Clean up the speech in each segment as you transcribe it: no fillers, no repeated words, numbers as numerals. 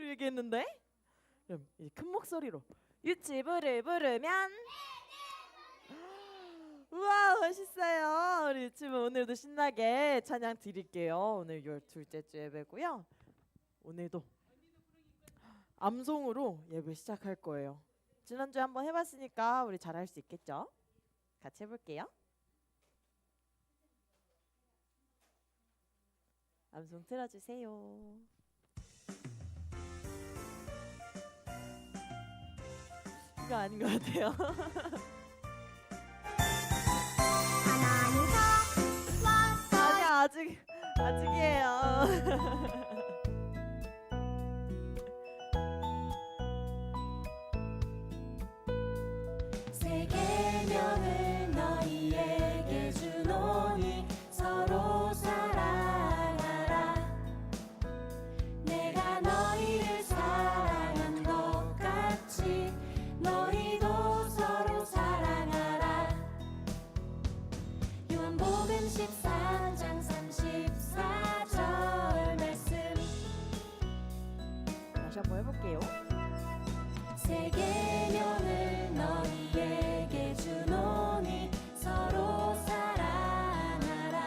얘기했는데? 그럼 이제 큰 목소리로 유치부를 부르면 우와 멋있어요. 우리 유치부 오늘도 신나게 찬양 드릴게요. 오늘 12째 주 예배고요. 오늘도 암송으로 예배 시작할 거예요. 지난주에 한번 해봤으니까 우리 잘할 수 있겠죠? 같이 해볼게요. 암송 틀어주세요. 이거 아닌 것 같아요. 아니 아직이에요. 새 계명을 너희에게 주노니 서로 사랑하라. 내가 너희를 사랑한 것 같이 너희도 서로 사랑하라. 요한복음 13장 34절 말씀. 다시 한번 해볼게요. 새 계명을 너희에게 주노니 서로 사랑하라.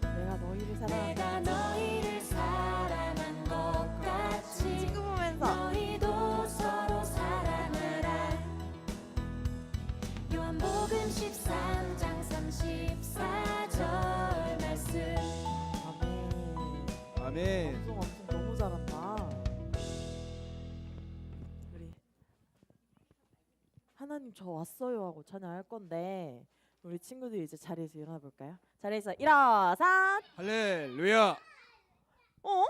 내가 너희를 내가 너희를 사랑한 것 같이 친구 보면서 너희도 서로 사랑하라. 요한복음 13장 34절 말씀. 아멘. 아멘. 엄청 너무 잘한다. 우리 하나님 저 왔어요 하고 찬양할 건데 우리 친구들이 이제 자리에서 일어나 볼까요? 자리에서 일어서. 할렐루야. 어?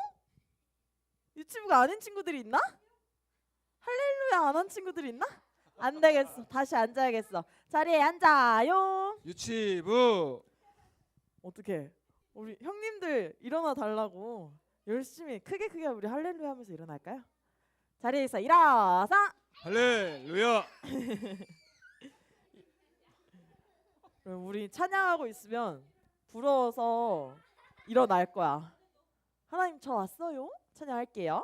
유치부가 아닌 친구들이 있나? 할렐루야 안 한 친구들이 있나? 안 되겠어. 다시 앉아야겠어. 자리에 앉아요. 유치부. 어떻게? 우리 형님들 일어나 달라고 열심히 크게 우리 할렐루야 하면서 일어날까요? 자리에서 일어서. 할렐루야. 그럼 우리 찬양하고 있으면 부러워서 일어날 거야. 하나님 저 왔어요. 찬양할게요.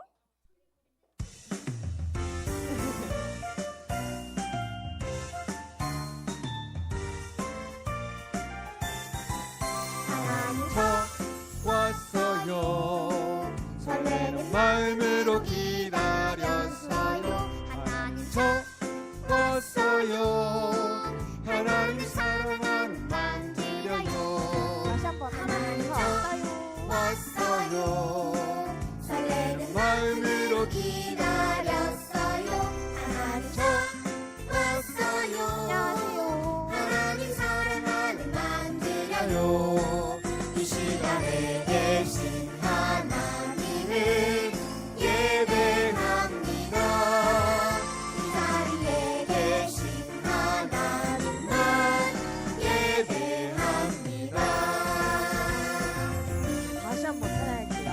하나님 왔어요. 설레는 마음으로 기다렸어요. 하나님 왔어요. 하나님 사랑하는 마음 드려요. 다시 한번 하나님 저 왔어요. 왔어요. 설레는 마음으로 기다렸어요. 하나님 왔어요. 안녕하세요. 하나님 사랑하는 마음 드려요. 기다려요. 이 시간에 계신 하나님을 예배합니다. 이 자리에 계신 하나님만 예배합니다. 다시 한번 찬양할게요.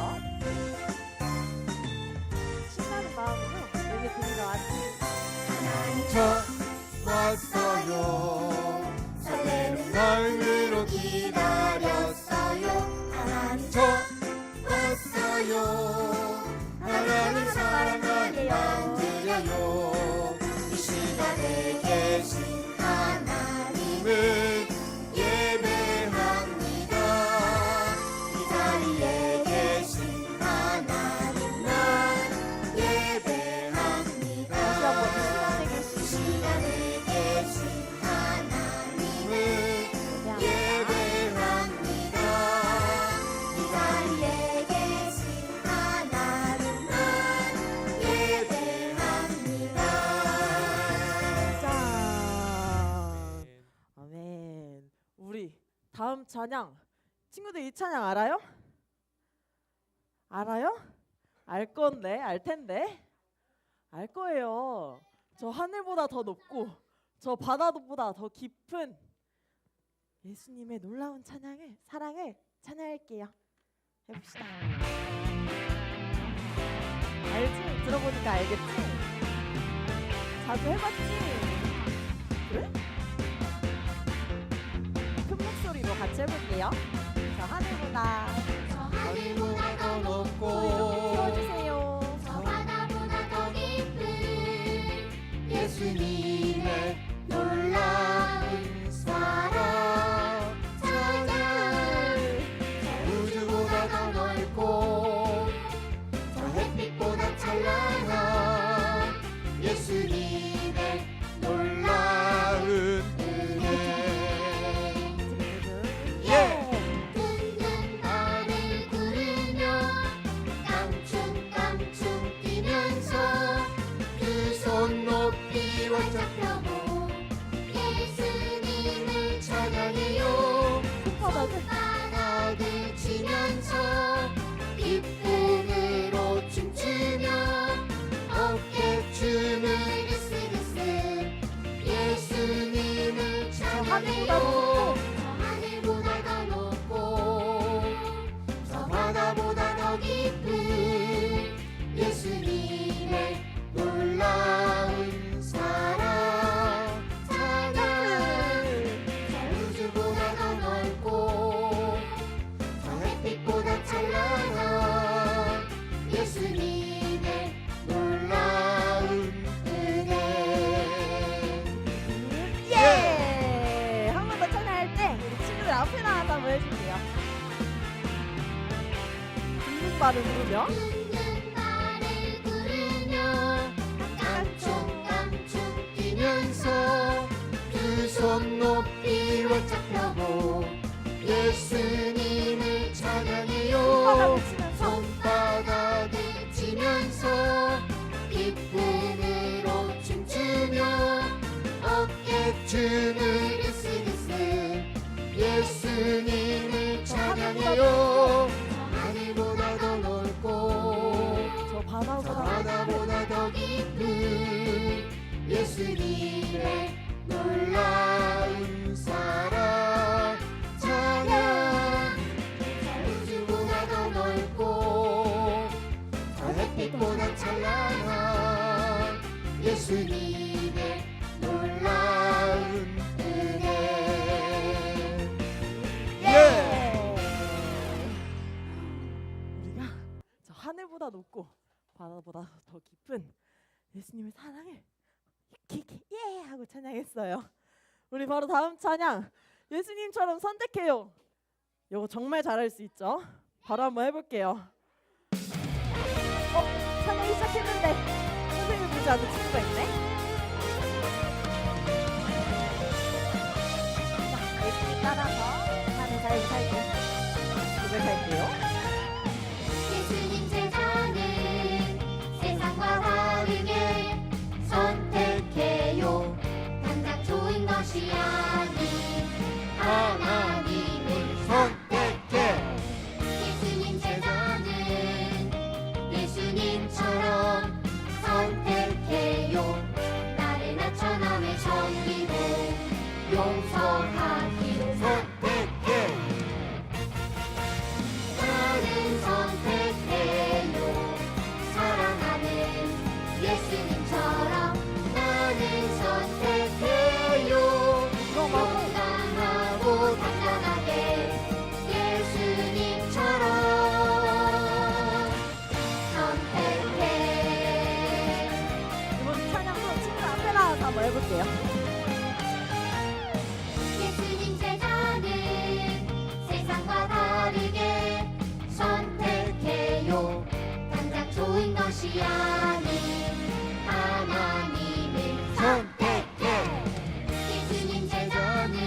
신나는 마음으로 예배 드리러 왔지. 하나님 왔어요. 설레는 마음으로 기다렸어요. 하나님 왔어요. 하나님 사랑하는 마음 드려요. 이 시간에 계신 하나님을 예배합니다. 이 자리에 계신 하나님만 예배합니다. 다시 한번 이 시간에 이 계신 시간에 계신 하나님을 예배합니다. 이 자리에 계신 하나님만 예배합니다. 짠. 아멘. 우리 다음 찬양 친구들 이 찬양 알아요? 알아요? 알 건데 알 텐데 알 거예요. 저 하늘보다 더 높고 저 바다보다 더 깊은 예수님의 놀라운 찬양을 사랑을 찬양할게요. 해봅시다. 알지? 들어보니까 알겠지? 자주 해봤지? 그래? 큰 목소리로 같이 해볼게요. 저 하늘보다 저 하늘보다 더 높고 소리 좀 키워주세요. 저 바다 발을 부르며 웃는 말을 부르며 깡충깡충 뛰면서 두 손 높이 활짝 펴고 예수님을 찬양해요. 바닥을 치면서 손바닥을 치면서 기쁨으로 춤추며 어깨춤을 으쓱으쓱 예수님을 찬양해요. 하늘보다 더 넓고 저 바다보다 바다보다 더 깊은 예수님의 놀라운 사랑 찬양. 저 우주보다 더 넓고 저 햇빛보다 찬란한 예수님의 놀라운 은혜. 예! 우리가 저 하늘보다 높고 바다보다 더 깊은 예수님의 사랑을 예 하고 찬양했어요. 우리 바로 다음 찬양 예수님처럼 선택해요. 이거 정말 잘할 수 있죠? 바로 한번 해볼게요. 찬양이 시작했는데 선생님을 보지 않는 친구가 있네. 자, 예수님 따라서 하늘 잘 살고 고백할게요. 예수님 제자는 세상과 다르게 선택해요. 당장 좋은 것이 아닌 하나님을 선택해. 예수님 제자는 예수님처럼 선택해요. 나를 낮춰 남을 섬기고 용서하기로 선택해. 나는 선택해요. 사랑하는 예수님처럼 나는 선택해요. 용감하고 당당하게 예수님처럼 선택해. 이번 찬양도 친구 앞에 나와서 한번 해볼게요. 예수님 제자는 세상과 다르게 선택해요. 당장 좋은 것이 아닌 하나님을 선택해. 예수님 제자는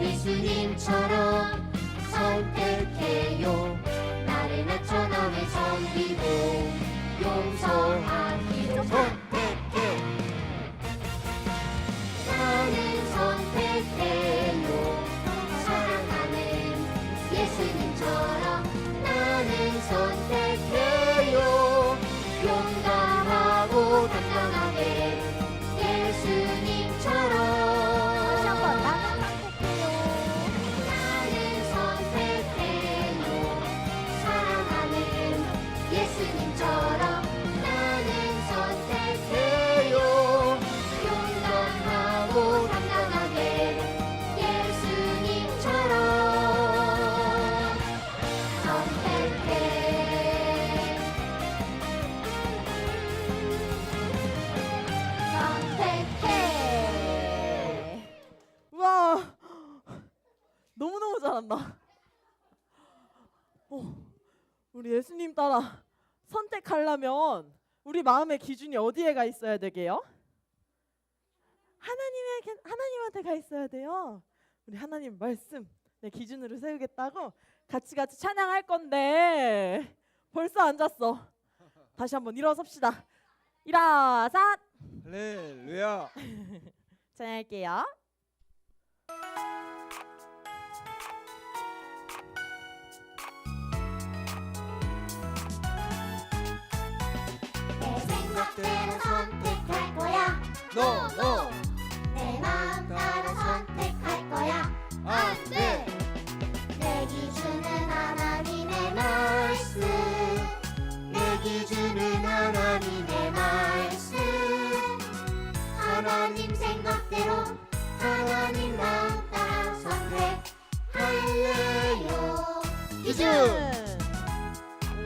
예수님처럼 선택해요. 나를 낮춰 남을 섬기고 용서하기로 선택해. 나는 선택해요. 사랑하는 예수님처럼 나는 선택해요. 용감하고 당당하게 예수님처럼 다시 한번 나는 선택해요. 나는 선택해요. 사랑하는 예수님처럼 나는 선택해요. 용감하고 당당하게 예수님처럼 선택해. 선택해. 우와 너무너무 잘한다. 우리 예수님 따라 선택하려면 우리 마음의 기준이 어디에 가 있어야 되게요? 하나님한테 가 있어야 돼요. 우리 하나님 말씀 내 기준으로 세우겠다고 같이 찬양할 건데 벌써 앉았어. 다시 한번 일어섭시다. 일어서 할렐루야. 찬양할게요. 내 생각대로 선택할 거야. No, no. 내 마음 따라 선택할 거야. 안 돼. 내 기준은 하나님의 말씀. 내 기준은 하나님의 말씀. 하나님 생각대로 하나님 마음 따라 선택할래요. 기준.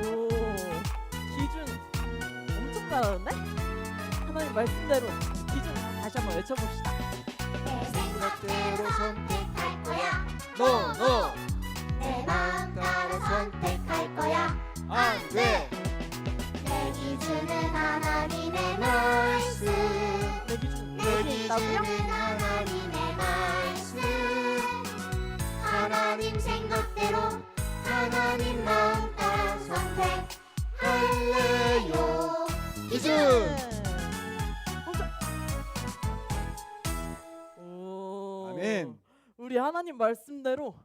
오 기준 엄청 잘하는데? 하나님 말씀대로 기준 다시 한번 외쳐봅시다. 내 생각대로 선택할 거야. No, no. 내 마음 따라 선택할 거야. 오. 아멘. 우리 하나님 말씀대로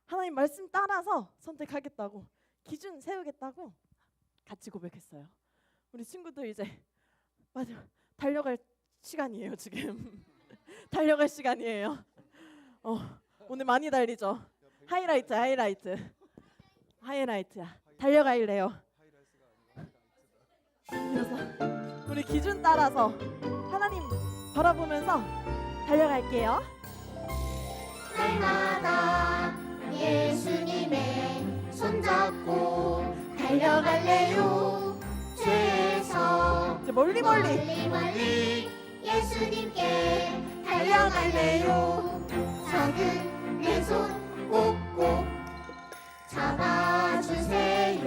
하나님 말씀 따라서 선택하겠다고 기준 세우겠다고 같이 고백했어요. 우리 친구들 이제 맞아 달려갈 시간이에요 지금. 달려갈 시간이에요. 오늘 많이 달리죠. 하이라이트야. 달려갈래요. 그래서 우리 기준 따라서 하나님 바라보면서 달려갈게요. 날마다 예수님의 손잡고 달려갈래요. 죄에서 이제 멀리 멀리 예수님께 달려갈래요. 작은 내 손 꼭꼭 잡아주세요.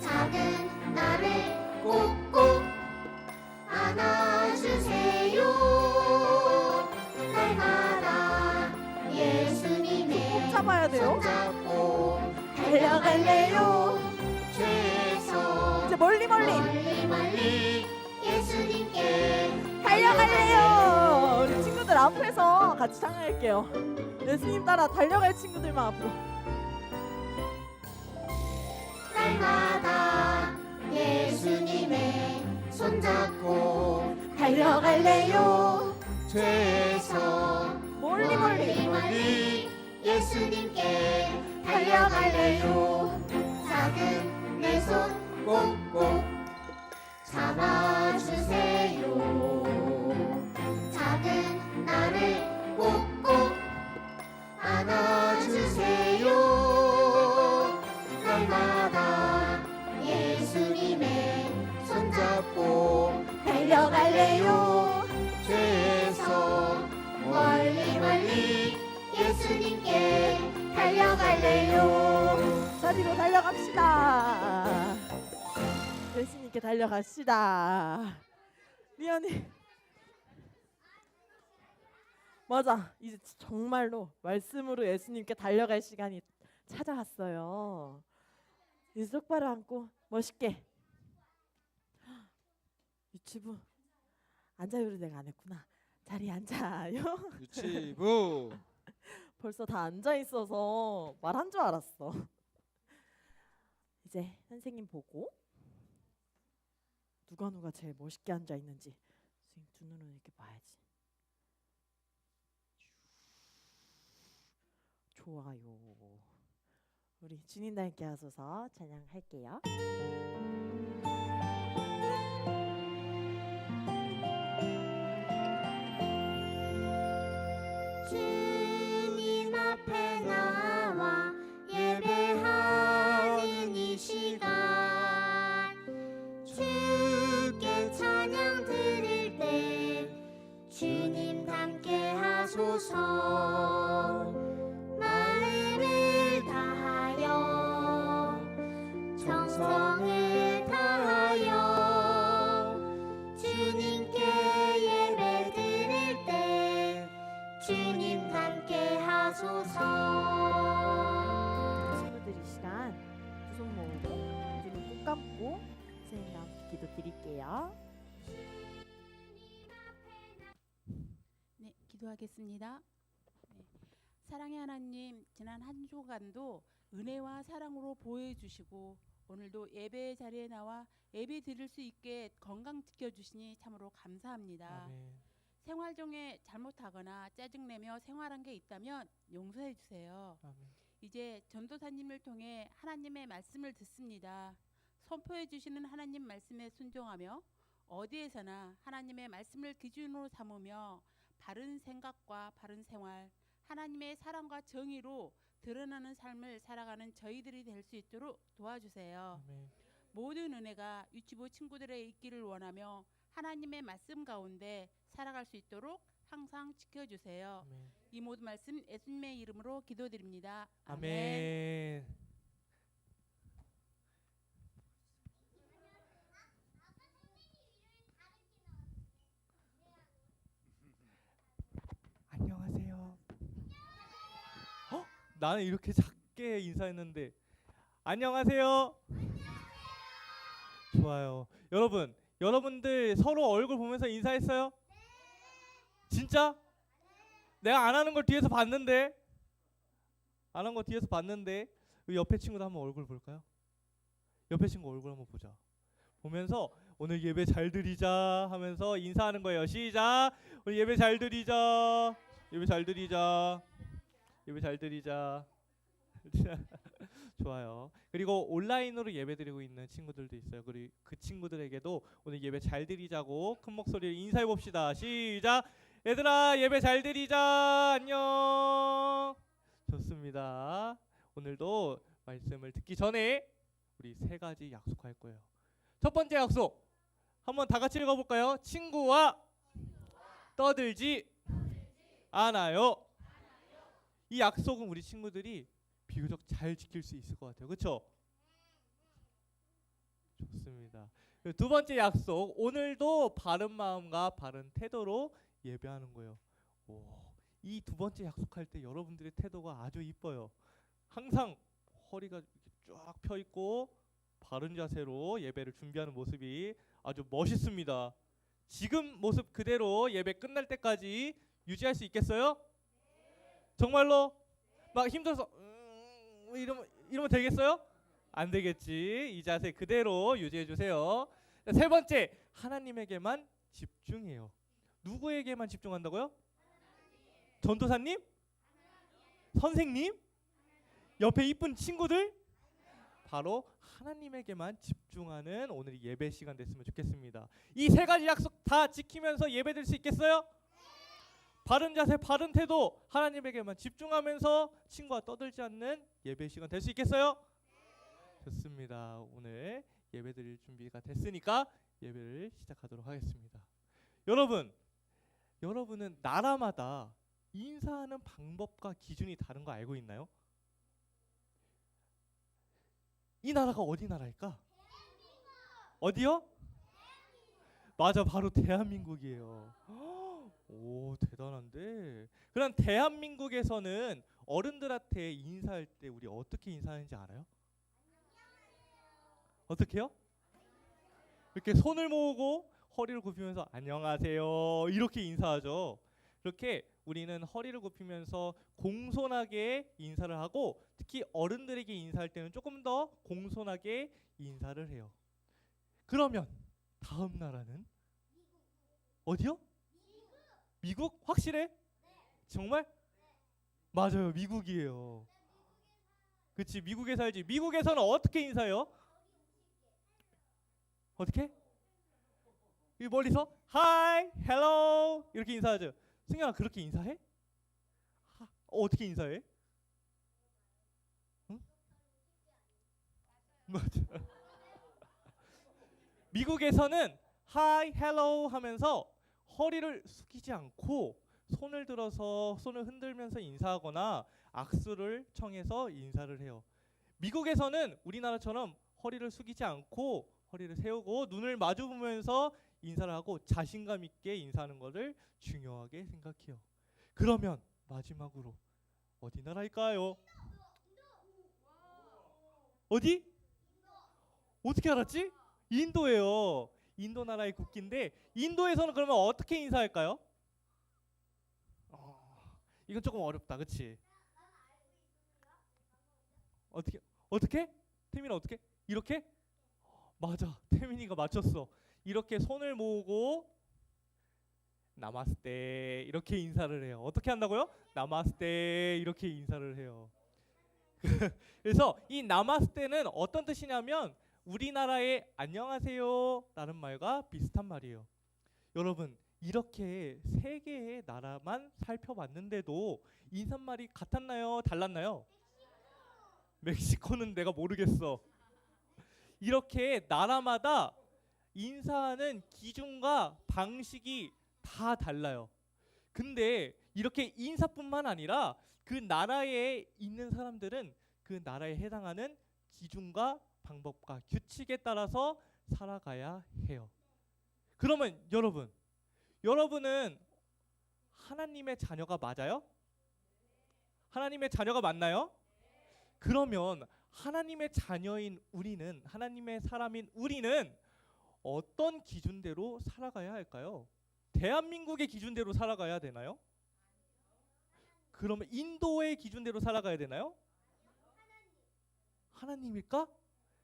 작은 나를 꼭꼭 안아주세요. 날마다 예수님의 잡아야 돼요. 손잡고 달려갈래요. 죄에서 이제 멀리 멀리 예수님께 달려갈래요. 우리 친구들 앞에서 같이 찬양할게요. 예수님 따라 달려갈 친구들만 앞으로. 날마다 예수님의 손잡고 달려갈래요. 죄에서 멀리 예수님께 달려갈래요. 작은 내 손 꼭꼭 잡아주세요. 작은 나를 꼭꼭 안아주세요. 날마다 예수님의 손잡고 달려갈래요. 죄에서 멀리 예수님께 달려갈래요. 자리로 달려갑시다. 예수님께 달려갑시다. 리언이 맞아. 이제 정말로 말씀으로 예수님께 달려갈 시간이 찾아왔어요. 이제 똑바로 앉고 멋있게. 유치부 앉아요를 내가 안 했구나. 자리에 앉아요. 유치부 벌써 다 앉아 있어서 말한 줄 알았어. 이제 선생님 보고 누가 제일 멋있게 앉아 있는지 선생님 두 눈으로 이렇게 봐야지. 좋아요. 우리 주님과 함께 하소서 찬양할게요. 주님 앞에 나와 예배하는 이 시간 주께 찬양 드릴 때 주님 함께 하소서. 마음을 다하여 정성을 다하여 주님께 예배 드릴 때 주님 함께 하소서. 친구들 이 시간 두 손 모으고 눈 꼭 감고 선생님과 함께 기도 드릴게요. 네, 기도하겠습니다. 네, 사랑의 하나님, 지난 한 주간도 은혜와 사랑으로 보호해 주시고 오늘도 예배 자리에 나와 예배 드릴 수 있게 건강 지켜주시니 참으로 감사합니다. 생활 중에 잘못하거나 짜증내며 생활한 게 있다면 용서해 주세요. 이제 전도사님을 통해 하나님의 말씀을 듣습니다. 선포해 주시는 하나님 말씀에 순종하며 어디에서나 하나님의 말씀을 기준으로 삼으며 바른 생각과 바른 생활, 하나님의 사랑과 정의로 드러나는 삶을 살아가는 저희들이 될 수 있도록 도와주세요. 모든 은혜가 유치부 친구들의 있기를 원하며 하나님의 말씀 가운데 살아갈 수 있도록 항상 지켜주세요. 이 모든 말씀 예수님의 이름으로 기도드립니다. 아멘. 안녕하세요. 나는 이렇게 작게 인사했는데 안녕하세요. 좋아요. 여러분들 서로 얼굴 보면서 인사했어요? 진짜? 내가 안 하는 걸 뒤에서 봤는데. 안 한 거 뒤에서 봤는데. 우리 옆에 친구도 한번 얼굴 볼까요? 옆에 친구 얼굴 한번 보자. 보면서 오늘 예배 잘 드리자 하면서 인사하는 거예요. 시작. 우리 예배 잘 드리자. 예배 잘 드리자. 예배 잘 드리자. 좋아요. 그리고 온라인으로 예배드리고 있는 친구들도 있어요. 그리고 그 친구들에게도 오늘 예배 잘 드리자고 큰 목소리로 인사해 봅시다. 시작. 얘들아 예배 잘 드리자. 안녕. 좋습니다. 오늘도 말씀을 듣기 전에 우리 세 가지 약속할 거예요. 첫 번째 약속 한번 다 같이 읽어볼까요? 친구와 떠들지 않아요. 이 약속은 우리 친구들이 비교적 잘 지킬 수 있을 것 같아요. 그렇죠? 좋습니다. 두 번째 약속, 오늘도 바른 마음과 바른 태도로 예배하는 거예요. 이 두 번째 약속할 때 여러분들의 태도가 아주 이뻐요. 항상 허리가 쫙 펴 있고 바른 자세로 예배를 준비하는 모습이 아주 멋있습니다. 지금 모습 그대로 예배 끝날 때까지 유지할 수 있겠어요? 정말로? 막 힘들어서 이러면 되겠어요? 안 되겠지. 이 자세 그대로 유지해 주세요. 세 번째, 하나님에게만 집중해요. 누구에게만 집중한다고요? 전도사님? 선생님? 옆에 이쁜 친구들? 바로 하나님에게만 집중하는 오늘 예배 시간 됐으면 좋겠습니다. 이 세 가지 약속 다 지키면서 예배드릴 수 있겠어요? 바른 자세, 바른 태도, 하나님에게만 집중하면서 친구와 떠들지 않는 예배 시간 될 수 있겠어요? 좋습니다. 오늘 예배드릴 준비가 됐으니까 예배를 시작하도록 하겠습니다. 여러분은 나라마다 인사하는 방법과 기준이 다른 거 알고 있나요? 이 나라가 어디 나라일까? 어디요? 맞아, 바로 대한민국이에요. 오, 대단한데. 그럼 대한민국에서는 어른들한테 인사할 때 우리 어떻게 인사하는지 알아요? 어떻게요? 이렇게 손을 모으고 허리를 굽히면서 안녕하세요 이렇게 인사하죠. 그렇게 우리는 허리를 굽히면서 공손하게 인사를 하고, 특히 어른들에게 인사할 때는 조금 더 공손하게 인사를 해요. 그러면 다음 나라는 어디요? 미국? 확실해? 정말? 맞아요, 미국이에요. 그치, 미국에 살지. 미국에서는 어떻게 인사해요? 어떻게? 이 멀리서 Hi, Hello 이렇게 인사하죠. 승현아, 그렇게 인사해? 어떻게 인사해? 응? 맞아. 미국에서는 Hi, Hello 하면서 허리를 숙이지 않고 손을 들어서 손을 흔들면서 인사하거나 악수를 청해서 인사를 해요. 미국에서는 우리나라처럼 허리를 숙이지 않고 허리를 세우고 눈을 마주 보면서 인사를 하고 자신감 있게 인사하는 것을 중요하게 생각해요. 그러면 마지막으로 어디 나라일까요? 어디? 어떻게 알았지? 인도예요. 인도 나라의 국기인데, 인도에서는 그러면 어떻게 인사할까요? 이건 조금 어렵다, 그렇지? 어떻게? 태민아 어떻게? 이렇게? 맞아, 태민이가 맞췄어. 이렇게 손을 모으고 나마스테 이렇게 인사를 해요. 어떻게 한다고요? 나마스테 이렇게 인사를 해요. 그래서 이 나마스테는 어떤 뜻이냐면 우리나라의 안녕하세요 라는 말과 비슷한 말이에요. 여러분, 이렇게 세 개의 나라만 살펴봤는데도 인사말이 같았나요? 달랐나요? 멕시코는 내가 모르겠어. 이렇게 나라마다 인사하는 기준과 방식이 다 달라요. 근데 이렇게 인사뿐만 아니라 그 나라에 있는 사람들은 그 나라에 해당하는 기준과 방법과 규칙에 따라서 살아가야 해요. 그러면 여러분은 하나님의 자녀가 맞아요? 하나님의 자녀가 맞나요? 그러면 하나님의 자녀인 우리는, 하나님의 사람인 우리는 어떤 기준대로 살아가야 할까요? 대한민국의 기준대로 살아가야 되나요? 그러면 인도의 기준대로 살아가야 되나요? 하나님일까?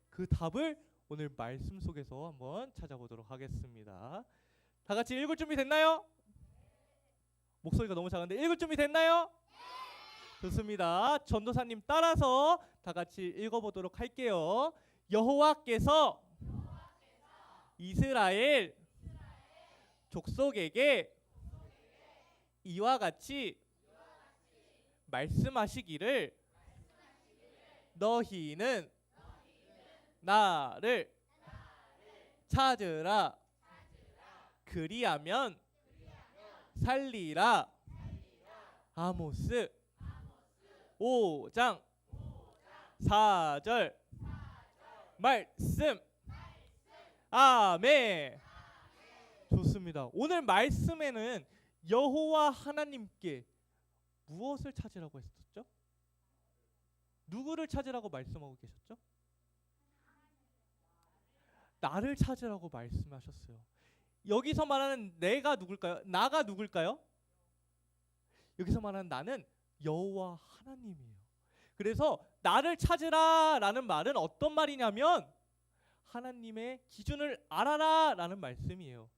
그 답을 오늘 말씀 속에서 한번 찾아보도록 하겠습니다. 다 같이 읽을 준비 됐나요? 목소리가 너무 작은데 읽을 준비 됐나요? 좋습니다. 전도사님 따라서 다 같이 읽어보도록 할게요. 여호와께서 이스라엘 족속에게 이와 같이 말씀하시기를 너희는 나를 찾으라 그리하면 살리라. 아모스 5장 4절 말씀. 아멘. 좋습니다. 오늘 말씀에는 여호와 하나님께 무엇을 찾으라고 했었죠? 누구를 찾으라고 말씀하고 계셨죠? 나를 찾으라고 말씀하셨어요. 여기서 말하는 내가 누굴까요? 나가 누굴까요? 여기서 말하는 나는 여호와 하나님이에요. 그래서 나를 찾으라라는 말은 어떤 말이냐면 하나님의 기준을 알아라 라는 말씀이에요.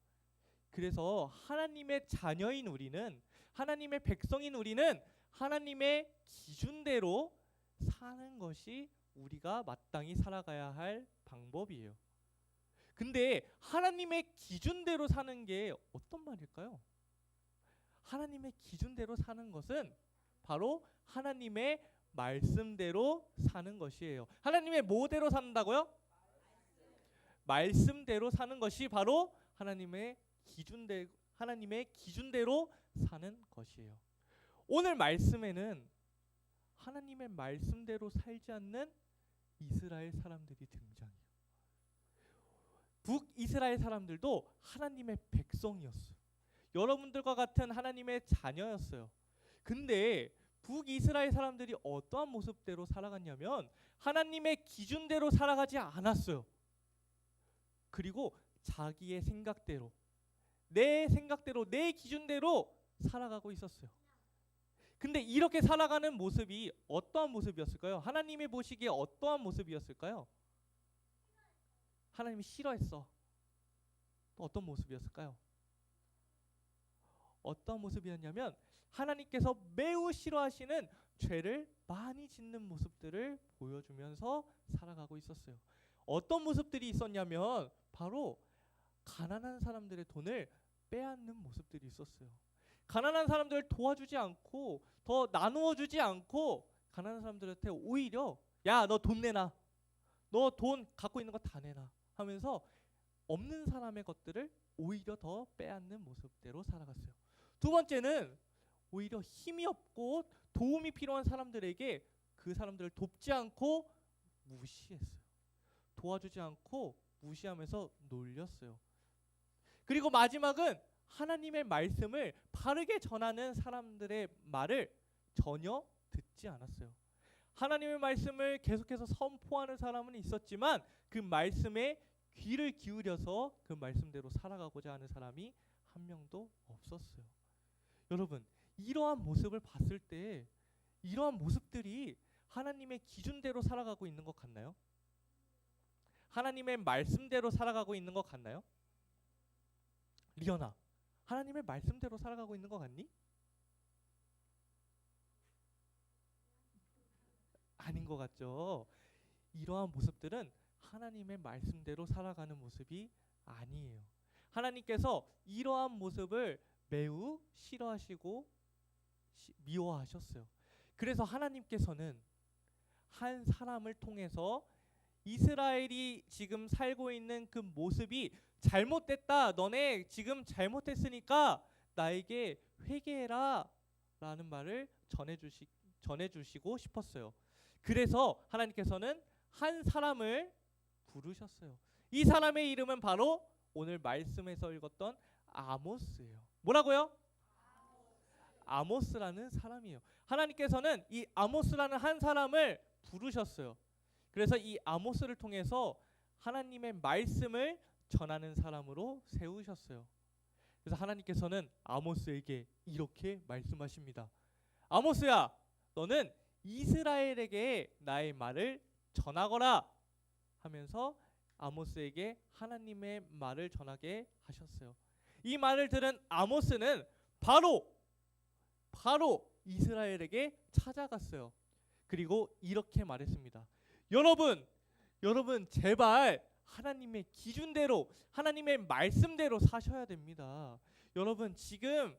그래서 하나님의 자녀인 우리는, 하나님의 백성인 우리는 하나님의 기준대로 사는 것이 우리가 마땅히 살아가야 할 방법이에요. 근데 하나님의 기준대로 사는 게 어떤 말일까요? 하나님의 기준대로 사는 것은 바로 하나님의 말씀대로 사는 것이에요. 하나님의 뭐대로 산다고요? 말씀대로 사는 것이 바로 하나님의 기준대로 사는 것이에요. 오늘 말씀에는 하나님의 말씀대로 살지 않는 이스라엘 사람들이 등장해요. 북이스라엘 사람들도 하나님의 백성이었어요. 여러분들과 같은 하나님의 자녀였어요. 근데 북이스라엘 사람들이 어떠한 모습대로 살아갔냐면 하나님의 기준대로 살아가지 않았어요. 그리고 자기의 생각대로, 내 생각대로, 내 기준대로 살아가고 있었어요. 근데 이렇게 살아가는 모습이 어떠한 모습이었을까요? 하나님이 보시기에 어떠한 모습이었을까요? 하나님이 싫어했어. 또 어떤 모습이었을까요? 어떤 모습이었냐면 하나님께서 매우 싫어하시는 죄를 많이 짓는 모습들을 보여주면서 살아가고 있었어요. 어떤 모습들이 있었냐면 바로 가난한 사람들의 돈을 빼앗는 모습들이 있었어요. 가난한 사람들을 도와주지 않고 더 나누어 주지 않고 가난한 사람들한테 오히려 야, 너 돈 내놔. 너 돈 갖고 있는 거 다 내놔 하면서 없는 사람의 것들을 오히려 더 빼앗는 모습대로 살아갔어요. 두 번째는 오히려 힘이 없고 도움이 필요한 사람들에게 그 사람들을 돕지 않고 무시했어요. 도와주지 않고 무시하면서 놀렸어요. 그리고 마지막은 하나님의 말씀을 바르게 전하는 사람들의 말을 전혀 듣지 않았어요. 하나님의 말씀을 계속해서 선포하는 사람은 있었지만 그 말씀에 귀를 기울여서 그 말씀대로 살아가고자 하는 사람이 한 명도 없었어요. 여러분, 이러한 모습을 봤을 때 이러한 모습들이 하나님의 기준대로 살아가고 있는 것 같나요? 하나님의 말씀대로 살아가고 있는 것 같나요? 리언아, 하나님의 말씀대로 살아가고 있는 것 같니? 아닌 것 같죠? 이러한 모습들은 하나님의 말씀대로 살아가는 모습이 아니에요. 하나님께서 이러한 모습을 매우 싫어하시고 미워하셨어요. 그래서 하나님께서는 한 사람을 통해서 이스라엘이 지금 살고 있는 그 모습이 잘못됐다. 너네 지금 잘못했으니까 나에게 회개해라 라는 말을 전해주시고 싶었어요. 그래서 하나님께서는 한 사람을 부르셨어요. 이 사람의 이름은 바로 오늘 말씀에서 읽었던 아모스예요. 뭐라고요? 아모스라는 사람이에요. 하나님께서는 이 아모스라는 한 사람을 부르셨어요. 그래서 이 아모스를 통해서 하나님의 말씀을 전하는 사람으로 세우셨어요. 그래서 하나님께서는 아모스에게 이렇게 말씀하십니다. 아모스야, 너는 이스라엘에게 나의 말을 전하거라 하면서 아모스에게 하나님의 말을 전하게 하셨어요. 이 말을 들은 아모스는 바로 이스라엘에게 찾아갔어요. 그리고 이렇게 말했습니다. 여러분 제발 하나님의 기준대로, 하나님의 말씀대로 사셔야 됩니다. 여러분 지금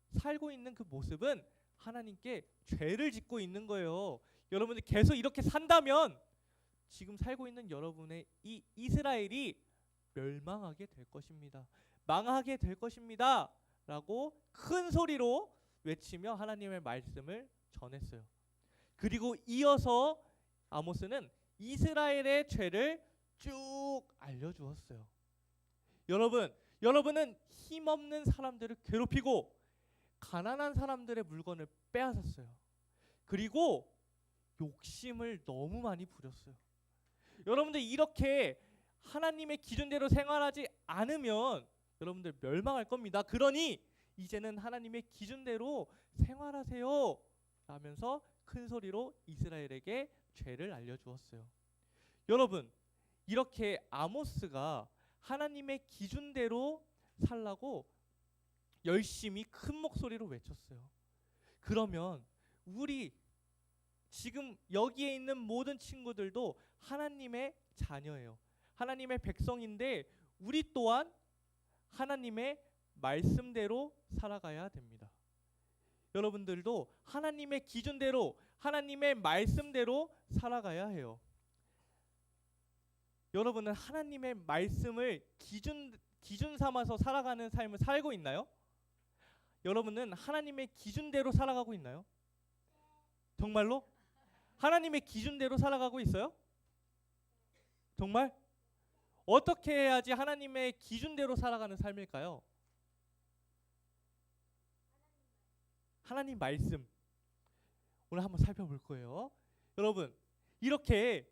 살고 있는 그 모습은 하나님께 죄를 짓고 있는 거예요. 여러분들 계속 이렇게 산다면 지금 살고 있는 여러분의 이 이스라엘이 멸망하게 될 것입니다. 망하게 될 것입니다. 라고 큰 소리로 외치며 하나님의 말씀을 전했어요. 그리고 이어서 아모스는 이스라엘의 죄를 쭉 알려주었어요. 여러분은 힘없는 사람들을 괴롭히고 가난한 사람들의 물건을 빼앗았어요. 그리고 욕심을 너무 많이 부렸어요. 여러분들 이렇게 하나님의 기준대로 생활하지 않으면 여러분들 멸망할 겁니다. 그러니 이제는 하나님의 기준대로 생활하세요 라면서 큰 소리로 이스라엘에게 죄를 알려주었어요. 여러분 이렇게 아모스가 하나님의 기준대로 살라고 열심히 큰 목소리로 외쳤어요. 그러면 우리 지금 여기에 있는 모든 친구들도 하나님의 자녀예요. 하나님의 백성인데 우리 또한 하나님의 말씀대로 살아가야 됩니다. 여러분들도 하나님의 기준대로, 하나님의 말씀대로 살아가야 해요. 여러분은 하나님의 말씀을 기준 삼아서 살아가는 삶을 살고 있나요? 여러분은 하나님의 기준대로 살아가고 있나요? 정말로? 하나님의 기준대로 살아가고 있어요? 정말? 어떻게 해야지 하나님의 기준대로 살아가는 삶일까요? 하나님 말씀 오늘 한번 살펴볼 거예요. 여러분 이렇게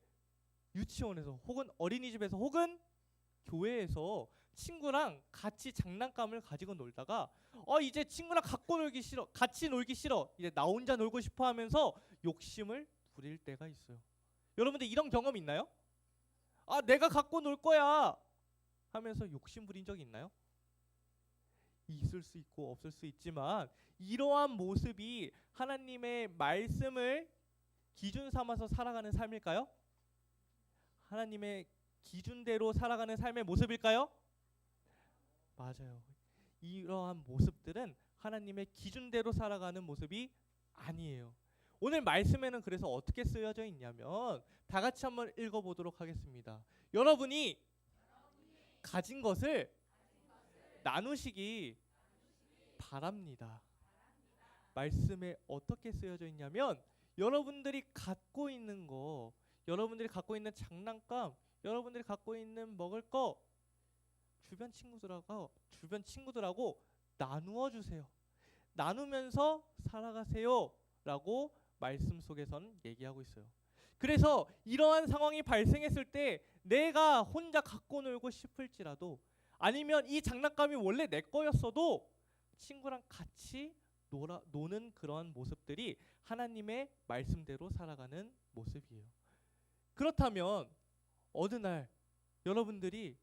유치원에서 혹은 어린이집에서 혹은 교회에서 친구랑 같이 장난감을 가지고 놀다가 이제 친구랑 같이 놀기 싫어 이제 나 혼자 놀고 싶어 하면서 욕심을 부릴 때가 있어요. 여러분들 이런 경험 있나요? 내가 갖고 놀 거야 하면서 욕심 부린 적 있나요? 있을 수 있고 없을 수 있지만 이러한 모습이 하나님의 말씀을 기준 삼아서 살아가는 삶일까요? 하나님의 기준대로 살아가는 삶의 모습일까요? 맞아요. 이러한 모습들은 하나님의 기준대로 살아가는 모습이 아니에요. 오늘 말씀에는 그래서 어떻게 쓰여져 있냐면 다 같이 한번 읽어보도록 하겠습니다. 여러분이 가진 것을 나누시기 바랍니다. 말씀에 어떻게 쓰여져 있냐면 여러분들이 갖고 있는 거, 여러분들이 갖고 있는 장난감, 여러분들이 갖고 있는 먹을 거 주변 친구들하고 나누어 주세요. 나누면서 살아가세요 라고 말씀 속에선 얘기하고 있어요. 그래서 이러한 상황이 발생했을 때 내가 혼자 갖고 놀고 싶을지라도 아니면 이 장난감이 원래 내 거였어도 친구랑 같이 노는 그런 모습들이 하나님의 말씀대로 살아가는 모습이에요. 그렇다면 어느 날 여러분들이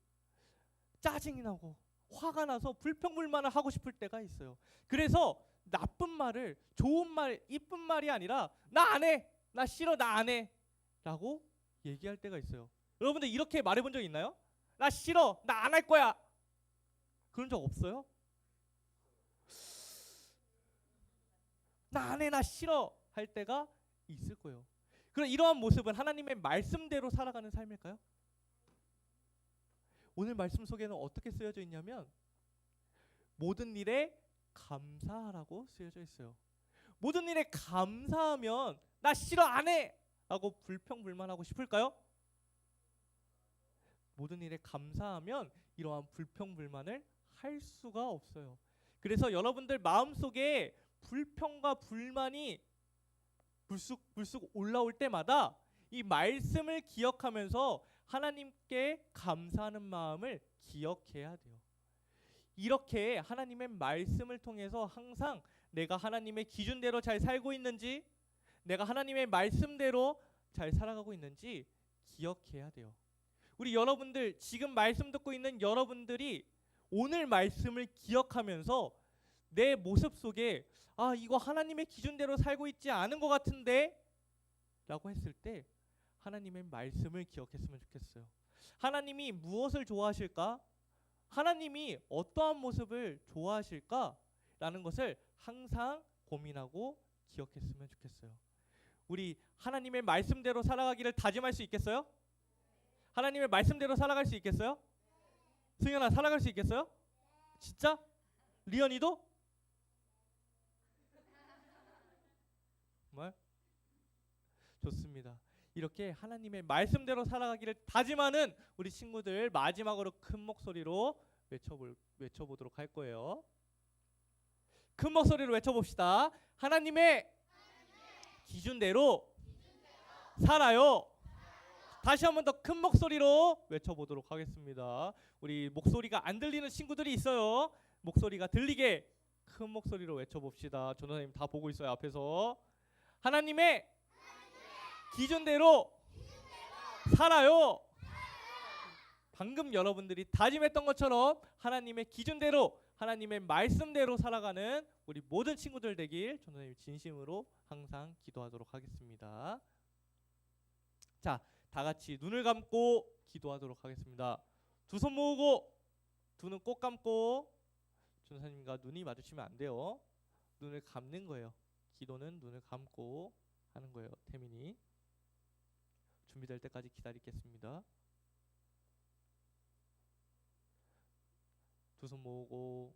짜증이 나고 화가 나서 불평불만을 하고 싶을 때가 있어요. 그래서 나쁜 말을 좋은 말, 이쁜 말이 아니라 나 안 해, 나 싫어, 나 안 해 라고 얘기할 때가 있어요. 여러분들 이렇게 말해본 적 있나요? 나 싫어, 나 안 할 거야 그런 적 없어요? 나 안 해, 나 싫어 할 때가 있을 거예요. 그럼 이러한 모습은 하나님의 말씀대로 살아가는 삶일까요? 오늘 말씀 속에는 어떻게 쓰여져 있냐면 모든 일에 감사하라고 쓰여져 있어요. 모든 일에 감사하면 나 싫어 안 해 라고 불평불만하고 싶을까요? 모든 일에 감사하면 이러한 불평불만을 할 수가 없어요. 그래서 여러분들 마음속에 불평과 불만이 불쑥 올라올 때마다 이 말씀을 기억하면서 하나님께 감사하는 마음을 기억해야 돼요. 이렇게 하나님의 말씀을 통해서 항상 내가 하나님의 기준대로 잘 살고 있는지, 내가 하나님의 말씀대로 잘 살아가고 있는지 기억해야 돼요. 우리 여러분들, 지금 말씀 듣고 있는 여러분들이 오늘 말씀을 기억하면서 내 모습 속에 이거 하나님의 기준대로 살고 있지 않은 것 같은데 라고 했을 때 하나님의 말씀을 기억했으면 좋겠어요. 하나님이 무엇을 좋아하실까? 하나님이 어떠한 모습을 좋아하실까? 라는 것을 항상 고민하고 기억했으면 좋겠어요. 우리 하나님의 말씀대로 살아가기를 다짐할 수 있겠어요? 하나님의 말씀대로 살아갈 수 있겠어요? 승현아, 살아갈 수 있겠어요? 진짜? 리언이도? 정말? 좋습니다. 이렇게 하나님의 말씀대로 살아가기를 다짐하는 우리 친구들, 마지막으로 큰 목소리로 외쳐보도록 할 거예요. 큰 목소리로 외쳐봅시다. 하나님의 기준대로 살아요. 다시 한 번 더 큰 목소리로 외쳐보도록 하겠습니다. 우리 목소리가 안 들리는 친구들이 있어요. 목소리가 들리게 큰 목소리로 외쳐봅시다. 전도사님 다 보고 있어요, 앞에서. 하나님의 기준대로 살아요. 방금 여러분들이 다짐했던 것처럼 하나님의 기준대로, 하나님의 말씀대로 살아가는 우리 모든 친구들 되길 전도사님 진심으로 항상 기도하도록 하겠습니다. 자, 다 같이 눈을 감고 기도하도록 하겠습니다. 두 손 모으고 두 눈 꼭 감고, 전도사님과 눈이 마주치면 안 돼요. 눈을 감는 거예요. 기도는 눈을 감고 하는 거예요. 태민이 준비될 때까지 기다리겠습니다. 두 손 모으고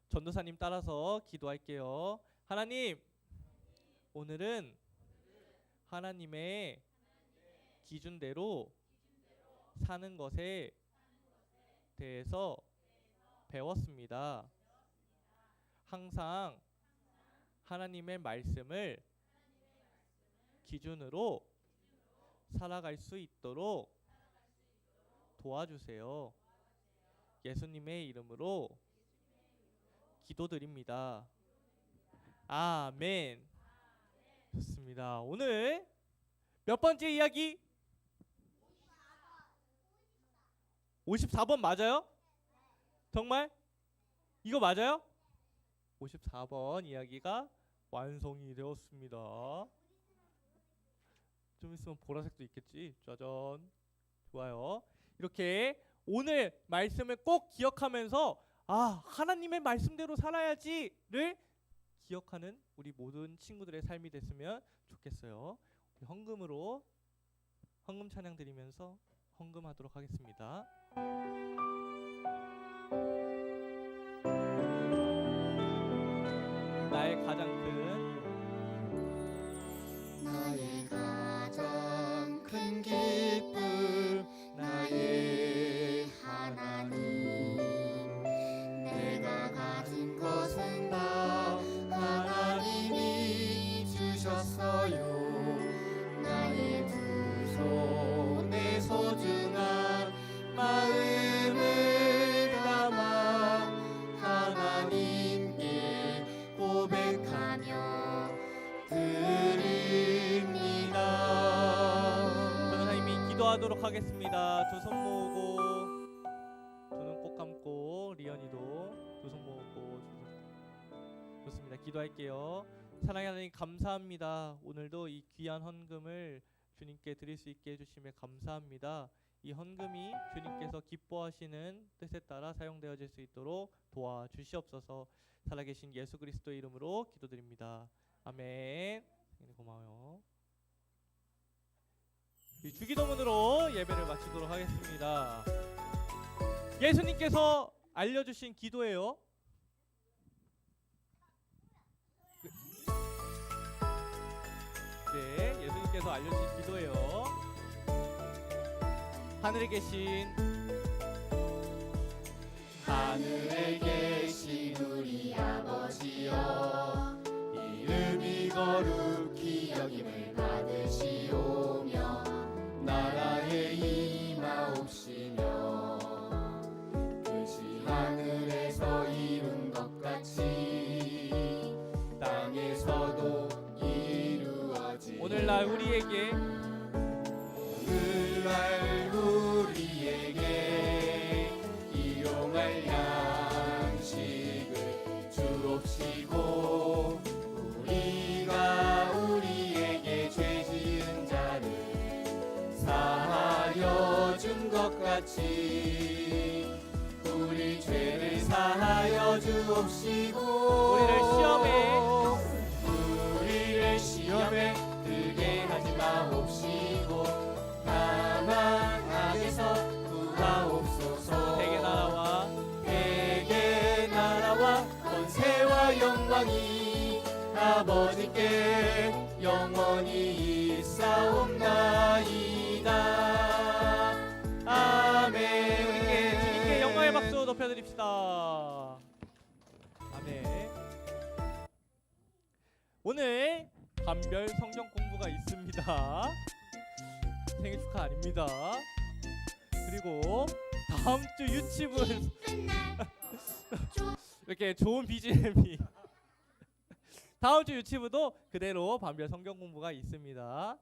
전도사님 따라서 기도할게요. 하나님, 오늘은 하나님의 기준대로 사는 것에 대해서 배웠습니다. 항상 하나님의 말씀을 기준으로 살아갈 수 있도록 도와주세요. 예수님의 이름으로 기도드립니다. 아멘. 좋습니다. 오늘 몇 번째 이야기? 54번 맞아요? 정말? 이거 맞아요? 54번 이야기가 완성이 되었습니다. 좀 있으면 보라색도 있겠지. 짜잔. 좋아요. 이렇게 오늘 말씀을 꼭 기억하면서 하나님의 말씀대로 살아야지를 기억하는 우리 모든 친구들의 삶이 됐으면 좋겠어요. 우리 헌금으로 헌금 찬양 드리면서 헌금하도록 하겠습니다. 나의 가장 큰 기쁨 나의 하나님, 내가 가진 것은 다 하나님이 주셨어요. 나의 두 손에 소중한 마음을 담아 하나님께 고백하며 드립니다. 전도사님이 기도하도록 하겠습니다. 두 손 모으고 두 눈 꼭 감고, 리언이도 두 손 모으고 좋습니다. 기도할게요. 사랑하는 하나님, 감사합니다. 오늘도 이 귀한 헌금을 주님께 드릴 수 있게 해주심에 감사합니다. 이 헌금이 주님께서 기뻐하시는 뜻에 따라 사용되어질 수 있도록 도와주시옵소서. 살아계신 예수 그리스도의 이름으로 기도드립니다. 아멘. 고마워요. 이 주기도문으로 예배를 마치도록 하겠습니다. 예수님께서 알려주신 기도예요. 네, 예수님께서 알려주신 기도예요. 하늘에 계신 우리 아버지여, 이름이 거룩히 여김을 받으시오며 나라의 임하옵시며 우리에게 그날 우리에게 일용할 양식을 주옵시고 우리가 우리에게 죄 지은 자를 사하여 준 것 같이 우리 죄를 사하여 주옵시고 우리를 시험에 들게 하지 마옵시고 다만 악에서 구하옵소서. 대개 나라와 권세와 영광이 아버지께 영원히 있사옵나이다. 아멘. 우리께 주님께 영광의 박수 높여드립시다. 아멘. 오늘 감별 성경 공부가 있습니다. 생일 축하 아닙니다. 그리고 다음 주 유치분 이렇게 좋은 BGM이 다음 주 유치부도 그대로 반별 성경 공부가 있습니다.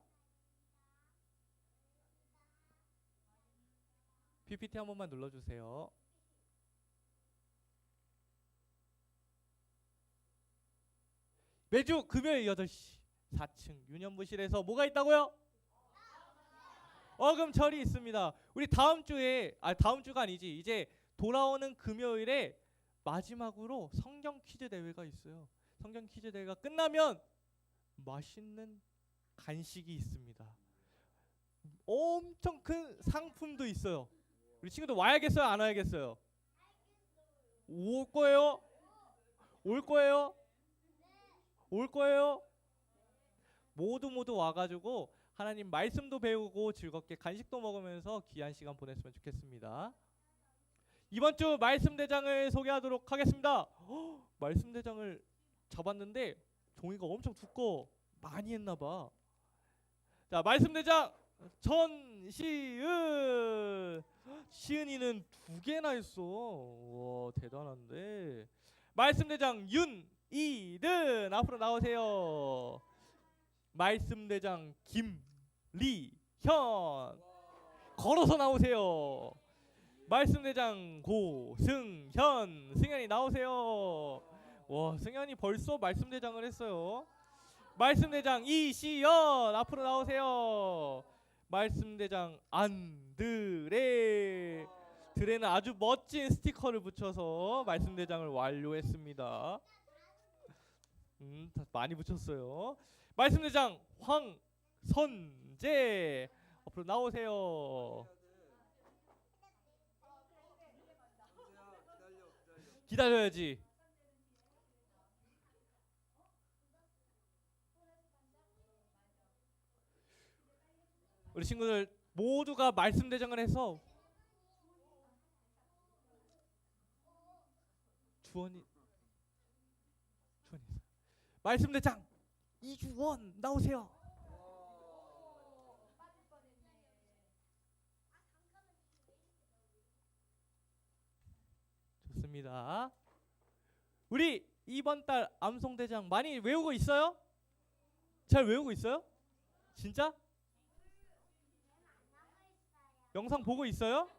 PPT 한 번만 눌러주세요. 매주 금요일 8시 4층 유년부실에서 뭐가 있다고요? 어금철이 있습니다. 우리 다음 주에 다음 주가 아니지 이제 돌아오는 금요일에 마지막으로 성경 퀴즈 대회가 있어요. 성경 퀴즈 대회가 끝나면 맛있는 간식이 있습니다. 엄청 큰 상품도 있어요. 우리 친구들 와야겠어요? 안 와야겠어요? 올 거예요? 올 거예요? 올 거예요? 모두 와가지고 하나님 말씀도 배우고 즐겁게 간식도 먹으면서 귀한 시간 보냈으면 좋겠습니다. 이번 주 말씀 대장을 소개하도록 하겠습니다. 말씀 대장을 잡았는데 종이가 엄청 두꺼워. 많이 했나봐. 자, 말씀 대장 전시은. 시은이는 2개나 했어. 와, 대단한데. 말씀 대장 윤이든 앞으로 나오세요. 말씀 대장 김리현 걸어서 나오세요. 말씀 대장 고승현 승현이 나오세요. 와, 승현이 벌써 말씀 대장을 했어요. 말씀 대장 이시연 앞으로 나오세요. 말씀 대장 안드레. 드레는 아주 멋진 스티커를 붙여서 말씀 대장을 완료했습니다. 많이 붙였어요. 말씀 대장 황선재 앞으로 나오세요. 기다려야지. 우리 친구들 모두가 말씀 대장을 해서 주원이 말씀 대장 이주원 나오세요. 좋습니다. 우리 이번 달 암송 대장 많이 외우고 있어요? 잘 외우고 있어요? 진짜? 영상 보고 있어요?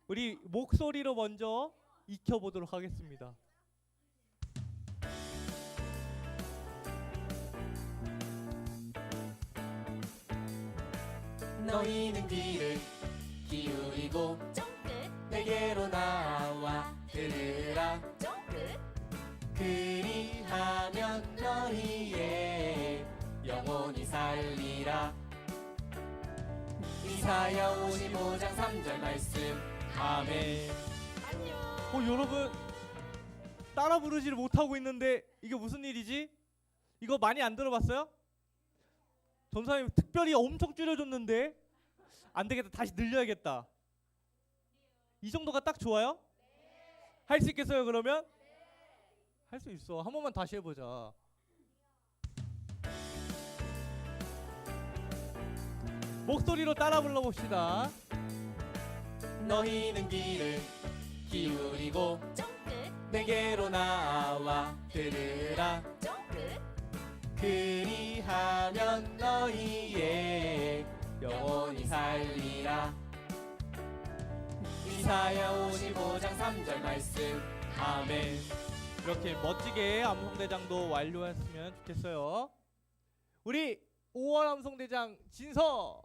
우리 목소리로 먼저 익혀보도록 하겠습니다. 너희는 귀를 기울이고 내게로 나와 들으라. 그리하면 너희의 영혼이 살리라. 이사야 55장 3절 말씀. 아멘. 여러분 따라 부르지를 못하고 있는데 이게 무슨 일이지? 이거 많이 안 들어봤어요? 전사님 특별히 엄청 줄여줬는데 안 되겠다. 다시 늘려야겠다. 이 정도가 딱 좋아요? 할 수 있겠어요 그러면? 할 수 있어. 한 번만 다시 해보자. 목소리로 따라 불러봅시다. 너희는 귀를 기울이고 내게로 나와 들으라. 그리하면 너희의 영혼이 살리라. 이사야 55장 3절 말씀. 아멘. 이렇게 멋지게 암송대장도 완료했으면 좋겠어요. 우리 5월 암송대장 진서.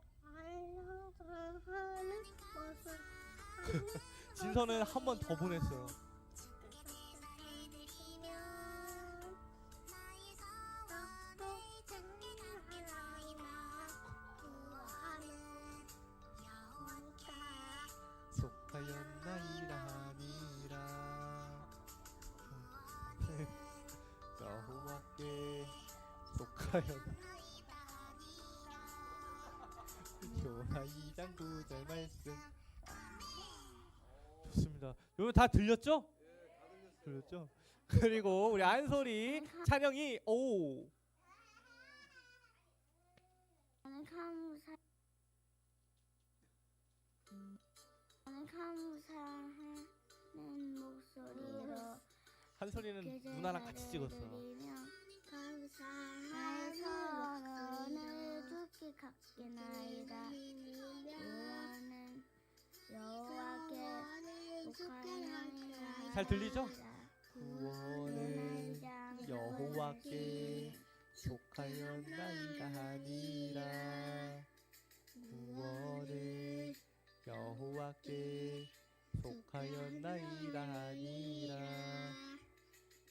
진서는 한 번 더 보냈어요. 속하였나이다 하니라. 여호와께 속하였. 요나 2장 9절 말씀. 좋습니다. 여러분 다 들렸죠? 들렸죠? 그리고 우리 안소리 찬영이 오. 나는 감사하는 목소리로 한소리는 누나랑 같이 찍었어. 감사해서 너를 두께 갚게나이다. 구원은 여호와께 속하여니라. 잘 들리죠? 구원은 여호와께 속하였나이다 하니라. 구원은 여호와께 속하였나이다 하니라.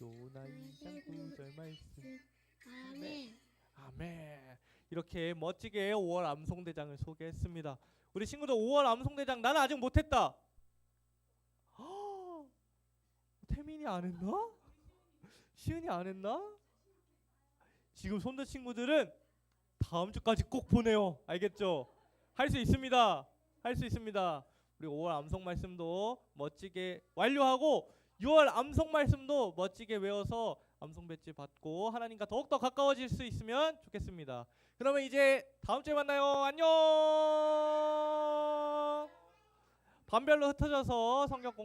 요나 2장 9절 말씀. 아멘. 아멘. 이렇게 멋지게 5월 암송대장을 소개했습니다. 우리 친구들 5월 암송대장 나는 아직 못했다. 태민이 안 했나? 시은이 안 했나? 지금 손든 친구들은 다음 주까지 꼭 보내요. 알겠죠? 할 수 있습니다. 할 수 있습니다. 우리 5월 암송 말씀도 멋지게 완료하고 6월 암송 말씀도 멋지게 외워서 암송 배지 받고 하나님과 더욱더 가까워질 수 있으면 좋겠습니다. 그러면 이제 다음 주에 만나요. 안녕. 반별로 흩어져서 성경 공부